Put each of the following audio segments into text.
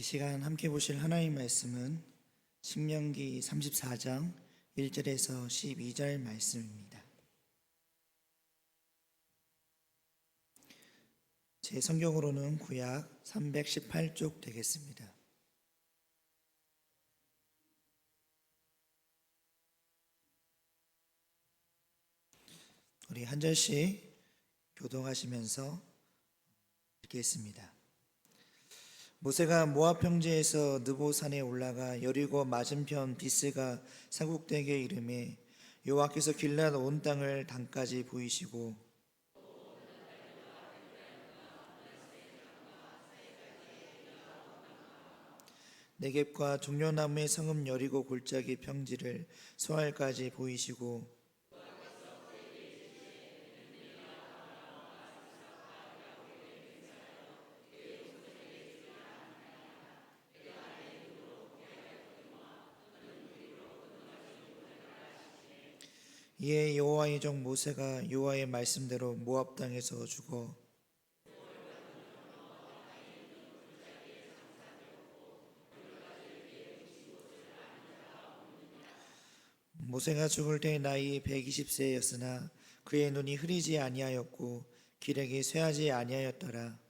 시간 함께 보실 하나님 말씀은 신명기 34장 1절에서 12절 말씀입니다. 제 성경으로는 구약 318쪽 되겠습니다. 우리 한 절씩 교독하시면서 읽겠습니다. 모세가 모압 평지에서 느보산에 올라가 여리고 맞은편 비스가 산꼭대기에 이르매 여호와께서 길앗 온 땅을 단까지 보이시고 네겝과 종려나무의 성읍 여리고 골짜기 평지를 소알까지 보이시고 이에 여호와의 종 모세가 여호와의 말씀대로 모압 땅에서 죽어 모세가 죽을 때 나이 120세였으나 그의 눈이 흐리지 아니하였고 기력이 쇠하지 아니하였더라.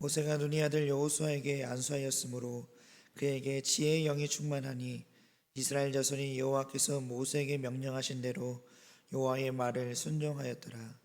모세가 눈이 아들 여호수아에게 안수하였으므로 그에게 지혜의 영이 충만하니 이스라엘 자손이 여호와께서 모세에게 명령하신 대로 여호와의 말을 순종하였더라.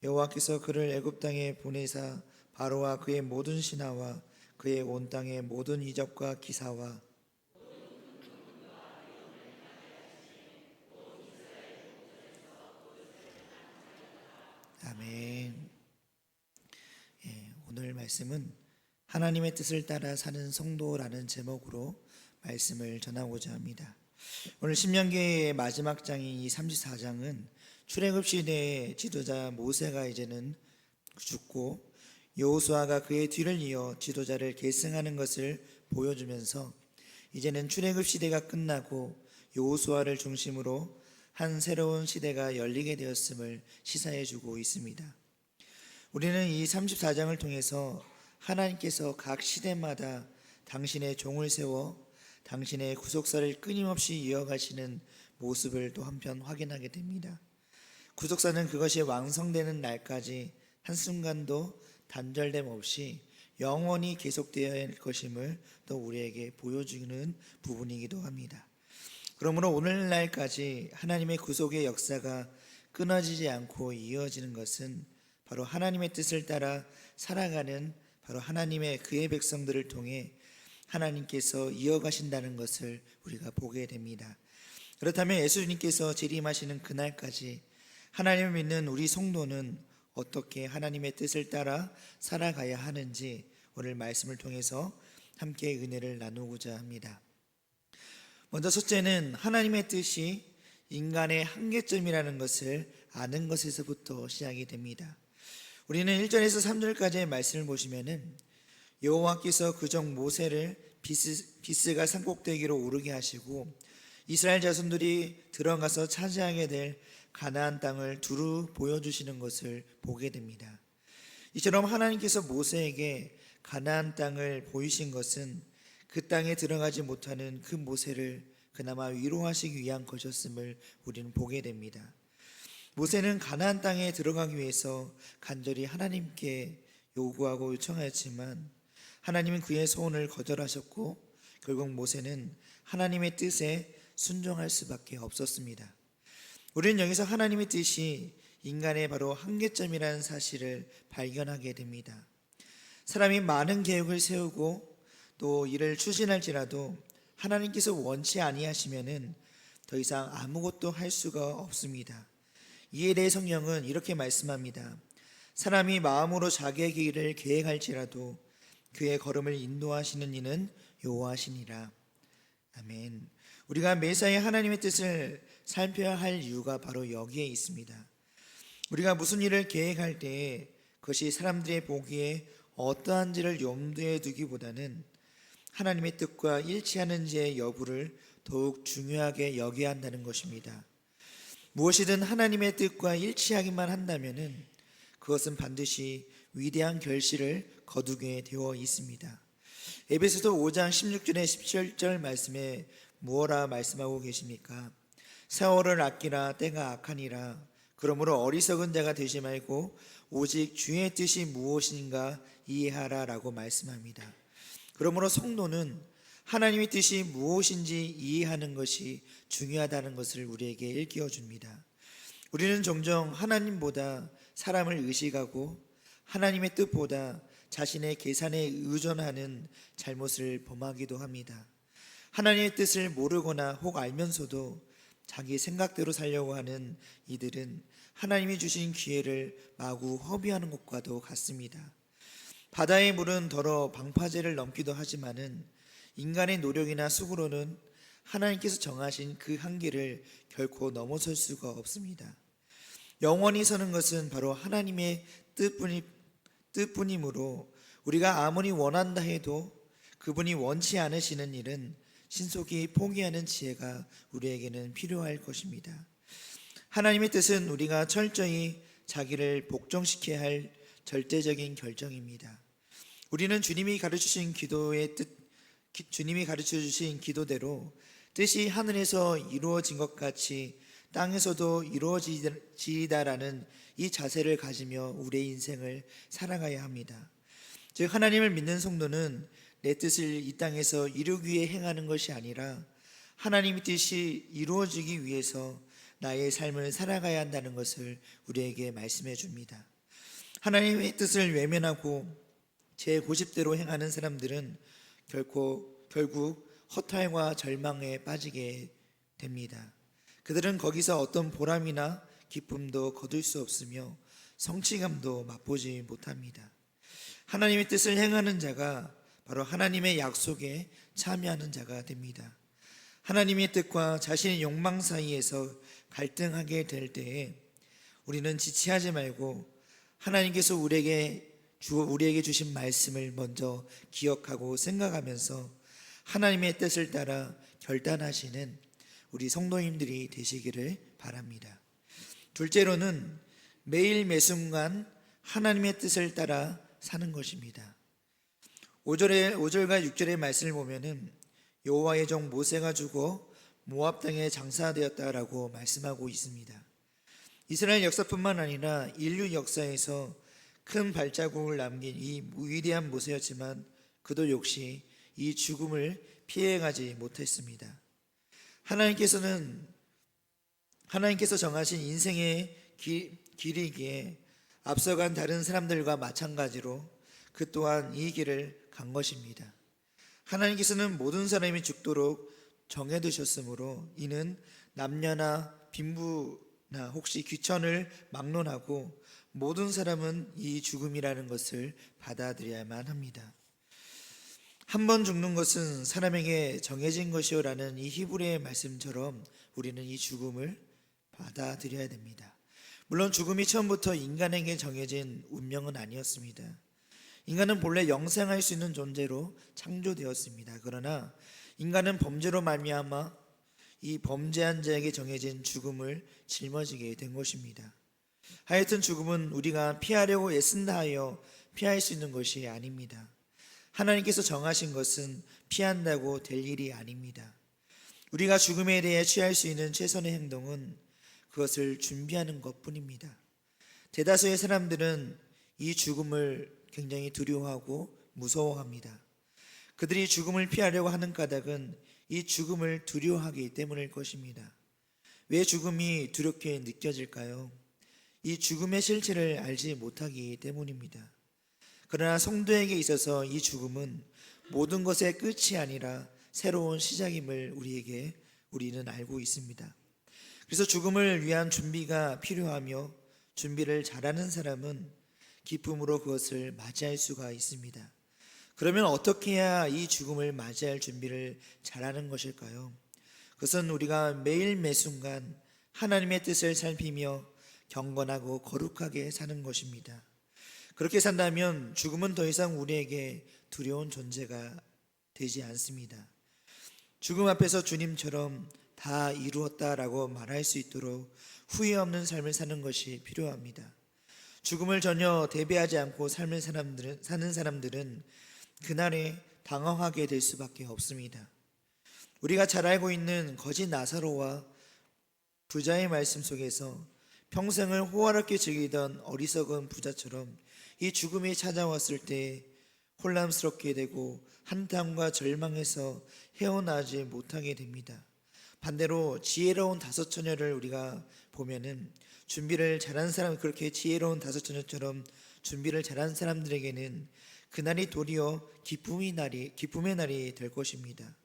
여호와께서 그를 애굽 땅에 보내사 바로와 그의 모든 신하와 그의 온 땅의 모든 이적과 기사와 아멘. 오늘 말씀은 하나님의 뜻을 따라 사는 성도라는 제목으로 말씀을 전하고자 합니다. 오늘 신명기의 마지막 장인 이 34장은 출애굽 시대의 지도자 모세가 이제는 죽고 여호수아가 그의 뒤를 이어 지도자를 계승하는 것을 보여주면서 이제는 출애굽 시대가 끝나고 여호수아를 중심으로 한 새로운 시대가 열리게 되었음을 시사해 주고 있습니다. 우리는 이 34장을 통해서 하나님께서 각 시대마다 당신의 종을 세워 당신의 구속사를 끊임없이 이어가시는 모습을 또 한편 확인하게 됩니다. 구속사는 그것이 완성되는 날까지 한순간도 단절됨 없이 영원히 계속되어야 할 것임을 또 우리에게 보여주는 부분이기도 합니다. 그러므로 오늘날까지 하나님의 구속의 역사가 끊어지지 않고 이어지는 것은 바로 하나님의 뜻을 따라 살아가는 바로 하나님의 그의 백성들을 통해 하나님께서 이어가신다는 것을 우리가 보게 됩니다. 그렇다면 예수님께서 재림하시는 그날까지 하나님을 믿는 우리 성도는 어떻게 하나님의 뜻을 따라 살아가야 하는지 오늘 말씀을 통해서 함께 은혜를 나누고자 합니다. 먼저 첫째는 하나님의 뜻이 인간의 한계점이라는 것을 아는 것에서부터 시작이 됩니다. 우리는 1절에서 3절까지의 말씀을 보시면은 여호와께서 그종 모세를 비스가 산꼭대기로 오르게 하시고 이스라엘 자손들이 들어가서 차지하게 될 가나안 땅을 두루 보여주시는 것을 보게 됩니다. 이처럼 하나님께서 모세에게 가나안 땅을 보이신 것은 그 땅에 들어가지 못하는 그 모세를 그나마 위로하시기 위한 것이었음을 우리는 보게 됩니다. 모세는 가나안 땅에 들어가기 위해서 간절히 하나님께 요구하고 요청하였지만 하나님은 그의 소원을 거절하셨고 결국 모세는 하나님의 뜻에 순종할 수밖에 없었습니다. 우리는 여기서 하나님의 뜻이 인간의 바로 한계점이라는 사실을 발견하게 됩니다. 사람이 많은 계획을 세우고 또 이를 추진할지라도 하나님께서 원치 아니하시면은 더 이상 아무것도 할 수가 없습니다. 이에 대해 성경은 이렇게 말씀합니다. 사람이 마음으로 자기의 길을 계획할지라도 그의 걸음을 인도하시는 이는 여호와시니라. 아멘. 우리가 매사에 하나님의 뜻을 살펴야 할 이유가 바로 여기에 있습니다. 우리가 무슨 일을 계획할 때 그것이 사람들의 보기에 어떠한지를 염두에 두기보다는 하나님의 뜻과 일치하는지의 여부를 더욱 중요하게 여겨야 한다는 것입니다. 무엇이든 하나님의 뜻과 일치하기만 한다면은 그것은 반드시 위대한 결실을 거두게 되어 있습니다. 에베소서 5장 16절에 17절 말씀에 무엇라 말씀하고 계십니까? 세월을 아끼라, 때가 악하니라. 그러므로 어리석은 자가 되지 말고 오직 주의 뜻이 무엇인가 이해하라 라고 말씀합니다. 그러므로 성도는 하나님의 뜻이 무엇인지 이해하는 것이 중요하다는 것을 우리에게 일깨워 줍니다. 우리는 종종 하나님보다 사람을 의식하고 하나님의 뜻보다 자신의 계산에 의존하는 잘못을 범하기도 합니다. 하나님의 뜻을 모르거나 혹 알면서도 자기 생각대로 살려고 하는 이들은 하나님이 주신 기회를 마구 허비하는 것과도 같습니다. 바다의 물은 더러 방파제를 넘기도 하지만은 인간의 노력이나 수고로는 하나님께서 정하신 그 한계를 결코 넘어설 수가 없습니다. 영원히 서는 것은 바로 하나님의 뜻뿐이므로 우리가 아무리 원한다 해도 그분이 원치 않으시는 일은 신속히 포기하는 지혜가 우리에게는 필요할 것입니다. 하나님의 뜻은 우리가 철저히 자기를 복종시켜야 할 절대적인 결정입니다. 우리는 주님이 가르쳐주신 기도대로 뜻이 하늘에서 이루어진 것 같이 땅에서도 이루어지리다라는 이 자세를 가지며 우리의 인생을 살아가야 합니다. 즉 하나님을 믿는 성도는 내 뜻을 이 땅에서 이루기 위해 행하는 것이 아니라 하나님의 뜻이 이루어지기 위해서 나의 삶을 살아가야 한다는 것을 우리에게 말씀해 줍니다. 하나님의 뜻을 외면하고 제 고집대로 행하는 사람들은 결국 허탈과 절망에 빠지게 됩니다. 그들은 거기서 어떤 보람이나 기쁨도 거둘 수 없으며 성취감도 맛보지 못합니다. 하나님의 뜻을 행하는 자가 바로 하나님의 약속에 참여하는 자가 됩니다. 하나님의 뜻과 자신의 욕망 사이에서 갈등하게 될 때에 우리는 지체하지 말고 하나님께서 우리에게 주신 말씀을 먼저 기억하고 생각하면서 하나님의 뜻을 따라 결단하시는 우리 성도님들이 되시기를 바랍니다. 둘째로는 매일 매순간 하나님의 뜻을 따라 사는 것입니다. 5절과 6절의 말씀을 보면은 여호와의 종 모세가 죽어 모압 땅에 장사되었다라고 말씀하고 있습니다. 이스라엘 역사뿐만 아니라 인류 역사에서 큰 발자국을 남긴 이 위대한 모세였지만 그도 역시 이 죽음을 피해가지 못했습니다. 하나님께서 정하신 인생의 길이기에 앞서간 다른 사람들과 마찬가지로 그 또한 이 길을 간 것입니다. 하나님께서는 모든 사람이 죽도록 정해두셨으므로 이는 남녀나 빈부나 혹시 귀천을 막론하고 모든 사람은 이 죽음이라는 것을 받아들여야만 합니다. 한 번 죽는 것은 사람에게 정해진 것이요라는 이 히브리의 말씀처럼 우리는 이 죽음을 받아들여야 됩니다. 물론 죽음이 처음부터 인간에게 정해진 운명은 아니었습니다. 인간은 본래 영생할 수 있는 존재로 창조되었습니다. 그러나 인간은 범죄로 말미암아 이 범죄한 자에게 정해진 죽음을 짊어지게 된 것입니다. 하여튼 죽음은 우리가 피하려고 애쓴다 하여 피할 수 있는 것이 아닙니다. 하나님께서 정하신 것은 피한다고 될 일이 아닙니다. 우리가 죽음에 대해 취할 수 있는 최선의 행동은 그것을 준비하는 것뿐입니다. 대다수의 사람들은 이 죽음을 굉장히 두려워하고 무서워합니다. 그들이 죽음을 피하려고 하는 까닭은 이 죽음을 두려워하기 때문일 것입니다. 왜 죽음이 두렵게 느껴질까요? 이 죽음의 실체를 알지 못하기 때문입니다. 그러나 성도에게 있어서 이 죽음은 모든 것의 끝이 아니라 새로운 시작임을 우리는 알고 있습니다. 그래서 죽음을 위한 준비가 필요하며 준비를 잘하는 사람은 기쁨으로 그것을 맞이할 수가 있습니다. 그러면 어떻게 해야 이 죽음을 맞이할 준비를 잘하는 것일까요? 그것은 우리가 매일 매순간 하나님의 뜻을 살피며 경건하고 거룩하게 사는 것입니다. 그렇게 산다면 죽음은 더 이상 우리에게 두려운 존재가 되지 않습니다. 죽음 앞에서 주님처럼 다 이루었다라고 말할 수 있도록 후회 없는 삶을 사는 것이 필요합니다. 죽음을 전혀 대비하지 않고 사는 사람들은 그날에 당황하게 될 수밖에 없습니다. 우리가 잘 알고 있는 거지 나사로와 부자의 말씀 속에서 평생을 호화롭게 즐기던 어리석은 부자처럼 이 죽음이 찾아왔을 때 혼란스럽게 되고 한탄과 절망에서 헤어나지 못하게 됩니다. 반대로 지혜로운 다섯 처녀를 우리가 보면은 준비를 잘한 사람, 그렇게 지혜로운 다섯 처녀처럼 준비를 잘한 사람들에게는 그날이 도리어 기쁨의 날이 될 것입니다.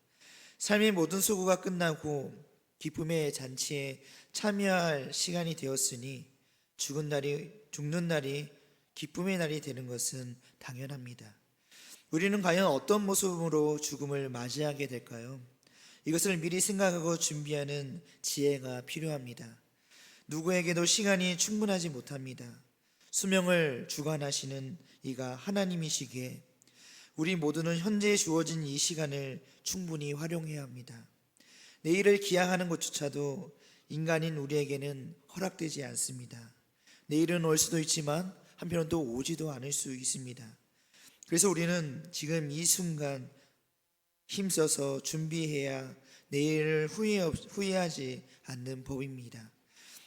삶의 모든 수고가 끝나고 기쁨의 잔치에 참여할 시간이 되었으니 죽는 날이 기쁨의 날이 되는 것은 당연합니다. 우리는 과연 어떤 모습으로 죽음을 맞이하게 될까요? 이것을 미리 생각하고 준비하는 지혜가 필요합니다. 누구에게도 시간이 충분하지 못합니다. 수명을 주관하시는 이가 하나님이시기에 우리 모두는 현재 주어진 이 시간을 충분히 활용해야 합니다. 내일을 기약하는 것조차도 인간인 우리에게는 허락되지 않습니다. 내일은 올 수도 있지만 한편은 또 오지도 않을 수 있습니다. 그래서 우리는 지금 이 순간 힘써서 준비해야 내일을 후회하지 않는 법입니다.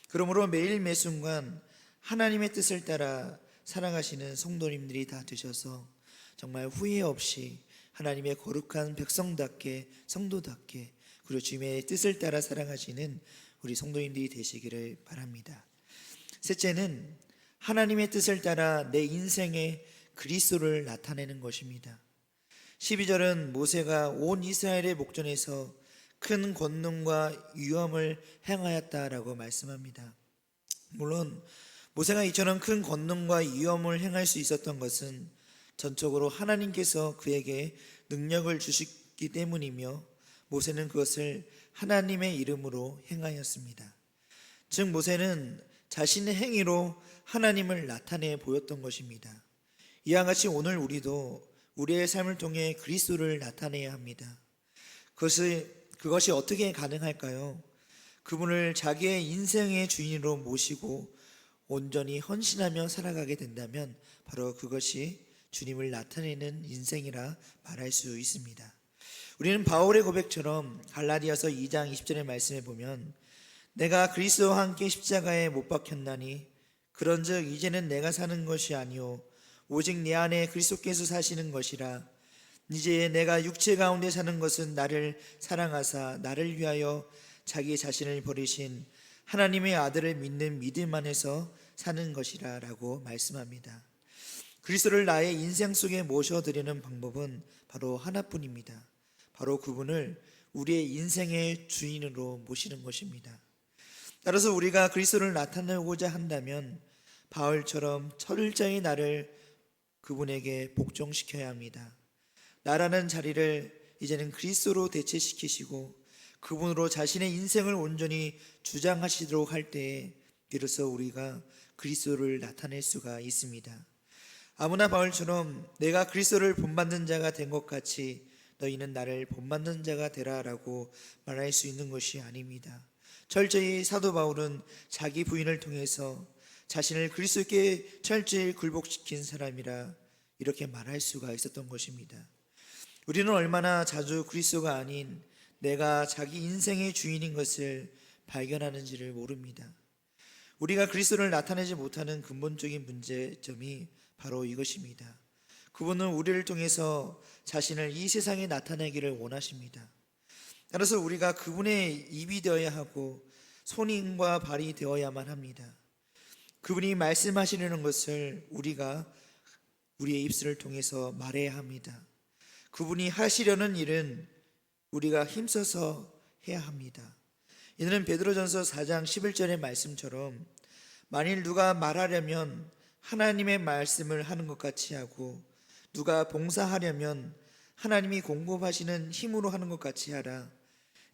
그러므로 매일 매순간 하나님의 뜻을 따라 살아가시는 성도님들이 다 되셔서 정말 후회 없이 하나님의 거룩한 백성답게 성도답게 그리고 주님의 뜻을 따라 살아가시는 우리 성도님들이 되시기를 바랍니다. 셋째는 하나님의 뜻을 따라 내 인생에 그리스도를 나타내는 것입니다. 12절은 모세가 온 이스라엘의 목전에서 큰 권능과 위엄을 행하였다라고 말씀합니다. 물론 모세가 이처럼 큰 권능과 위엄을 행할 수 있었던 것은 전적으로 하나님께서 그에게 능력을 주셨기 때문이며 모세는 그것을 하나님의 이름으로 행하였습니다. 즉 모세는 자신의 행위로 하나님을 나타내 보였던 것입니다. 이와 같이 오늘 우리도 우리의 삶을 통해 그리스도를 나타내야 합니다. 그것이 어떻게 가능할까요? 그분을 자기의 인생의 주인으로 모시고 온전히 헌신하며 살아가게 된다면 바로 그것이 주님을 나타내는 인생이라 말할 수 있습니다. 우리는 바울의 고백처럼 갈라디아서 2장 20절의 말씀에 보면 내가 그리스도와 함께 십자가에 못 박혔나니 그런즉 이제는 내가 사는 것이 아니요 오직 내 안에 그리스도께서 사시는 것이라. 이제 내가 육체 가운데 사는 것은 나를 사랑하사 나를 위하여 자기 자신을 버리신 하나님의 아들을 믿는 믿음 안에서 사는 것이라 라고 말씀합니다. 그리스도를 나의 인생 속에 모셔드리는 방법은 바로 하나뿐입니다. 바로 그분을 우리의 인생의 주인으로 모시는 것입니다. 따라서 우리가 그리스도를 나타내고자 한다면 바울처럼 철저히 나를 그분에게 복종시켜야 합니다. 나라는 자리를 이제는 그리스도로 대체시키시고 그분으로 자신의 인생을 온전히 주장하시도록 할 때에 비로소 우리가 그리스도를 나타낼 수가 있습니다. 아무나 바울처럼 내가 그리스도를 본받는 자가 된 것 같이 너희는 나를 본받는 자가 되라라고 말할 수 있는 것이 아닙니다. 철저히 사도 바울은 자기 부인을 통해서 자신을 그리스도께 철저히 굴복시킨 사람이라 이렇게 말할 수가 있었던 것입니다. 우리는 얼마나 자주 그리스도가 아닌 내가 자기 인생의 주인인 것을 발견하는지를 모릅니다. 우리가 그리스도를 나타내지 못하는 근본적인 문제점이 바로 이것입니다. 그분은 우리를 통해서 자신을 이 세상에 나타내기를 원하십니다. 따라서 우리가 그분의 입이 되어야 하고 손과 발이 되어야만 합니다. 그분이 말씀하시려는 것을 우리가 우리의 입술을 통해서 말해야 합니다. 그분이 하시려는 일은 우리가 힘써서 해야 합니다. 이는 베드로전서 4장 11절의 말씀처럼 만일 누가 말하려면 하나님의 말씀을 하는 것 같이 하고 누가 봉사하려면 하나님이 공급하시는 힘으로 하는 것 같이 하라.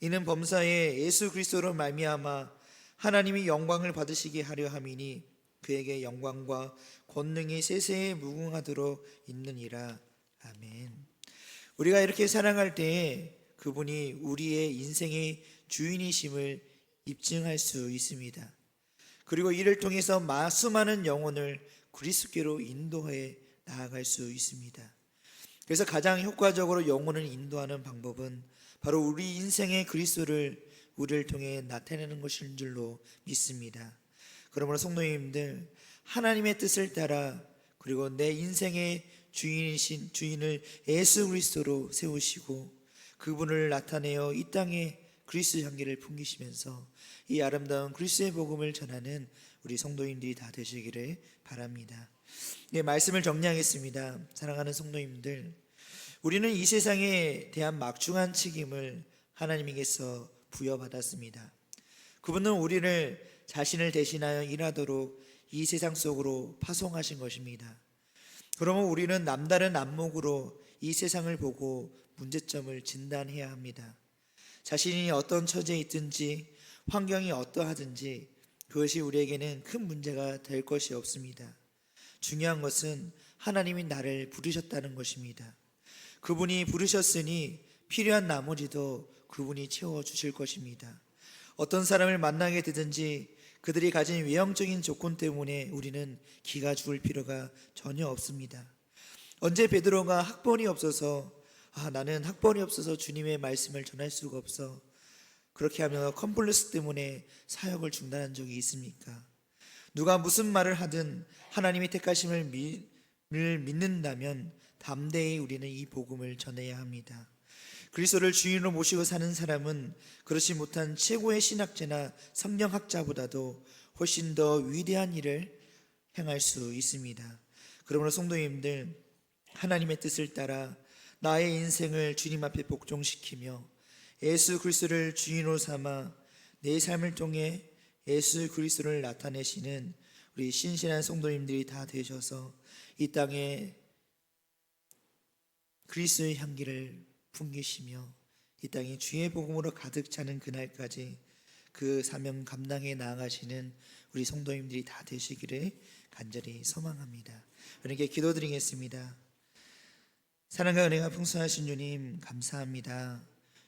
이는 범사에 예수 그리스도로 말미암아 하나님이 영광을 받으시게 하려 함이니 그에게 영광과 권능이 세세에 무궁하도록 있느니라. 아멘. 우리가 이렇게 살아갈 때에 그분이 우리의 인생의 주인이심을 입증할 수 있습니다. 그리고 이를 통해서 수많은 영혼을 그리스도께로 인도해 나아갈 수 있습니다. 그래서 가장 효과적으로 영혼을 인도하는 방법은 바로 우리 인생의 그리스도를 우리를 통해 나타내는 것인 줄로 믿습니다. 그러므로 성도님들, 하나님의 뜻을 따라 그리고 내 인생의 주인이신 주인을 예수 그리스도로 세우시고 그분을 나타내어 이 땅에 그리스도 향기를 풍기시면서 이 아름다운 그리스도의 복음을 전하는 우리 성도인들이 다 되시기를 바랍니다. 네, 말씀을 정리하겠습니다. 사랑하는 성도님들, 우리는 이 세상에 대한 막중한 책임을 하나님에게서 부여받았습니다. 그분은 우리를 자신을 대신하여 일하도록 이 세상 속으로 파송하신 것입니다. 그러면 우리는 남다른 안목으로 이 세상을 보고 문제점을 진단해야 합니다. 자신이 어떤 처지에 있든지 환경이 어떠하든지 그것이 우리에게는 큰 문제가 될 것이 없습니다. 중요한 것은 하나님이 나를 부르셨다는 것입니다. 그분이 부르셨으니 필요한 나머지도 그분이 채워주실 것입니다. 어떤 사람을 만나게 되든지 그들이 가진 외형적인 조건 때문에 우리는 기가 죽을 필요가 전혀 없습니다. 언제 베드로가 학벌이 없어서 나는 학벌이 없어서 주님의 말씀을 전할 수가 없어, 그렇게 하며 컴플렉스 때문에 사역을 중단한 적이 있습니까? 누가 무슨 말을 하든 하나님이 택하심을 믿는다면 담대히 우리는 이 복음을 전해야 합니다. 그리스도를 주인으로 모시고 사는 사람은 그렇지 못한 최고의 신학자나 성경학자보다도 훨씬 더 위대한 일을 행할 수 있습니다. 그러므로 성도님들, 하나님의 뜻을 따라 나의 인생을 주님 앞에 복종시키며 예수 그리스도를 주인으로 삼아 내 삶을 통해 예수 그리스도를 나타내시는 우리 신실한 성도님들이 다 되셔서 이 땅에 그리스도의 향기를 풍기시며 이 땅이 주의 복음으로 가득 차는 그날까지 그 사명 감당해 나아가시는 우리 성도님들이 다 되시기를 간절히 소망합니다. 그러니까 기도드리겠습니다. 사랑과 은혜가 풍성하신 주님, 감사합니다.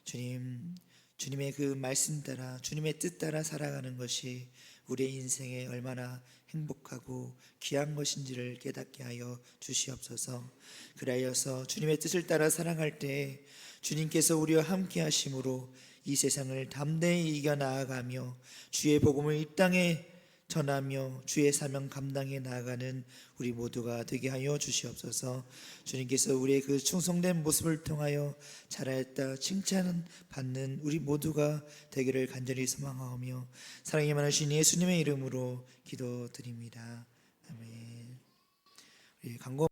주님, 주님의 그 말씀 따라, 주님의 뜻 따라 살아가는 것이 우리의 인생에 얼마나 행복하고 귀한 것인지를 깨닫게 하여 주시옵소서. 그리하여서 주님의 뜻을 따라 살아갈 때 주님께서 우리와 함께 하심으로 이 세상을 담대히 이겨 나아가며 주의 복음을 이 땅에 전하며 주의 사명 감당해 나아가는 우리 모두가 되게 하여 주시옵소서. 주님께서 우리의 그 충성된 모습을 통하여 잘하였다 칭찬받는 우리 모두가 되기를 간절히 소망하오며 사랑이 많으신 예수님의 이름으로 기도드립니다. 아멘. 우리 강고